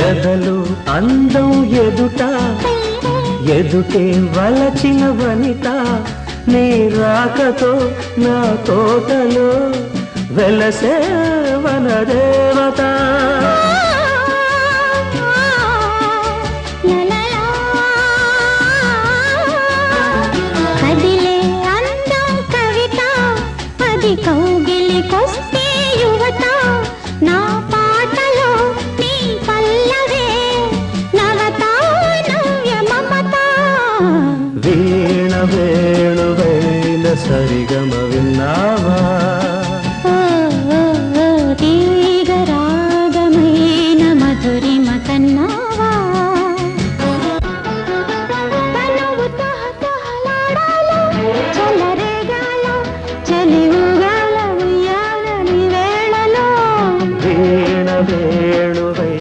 ఎదలు అందం ఎదుట ఎదుటే వలచిన వనిత నీ రాకతో నా తోటలో వెలసే వనదేవత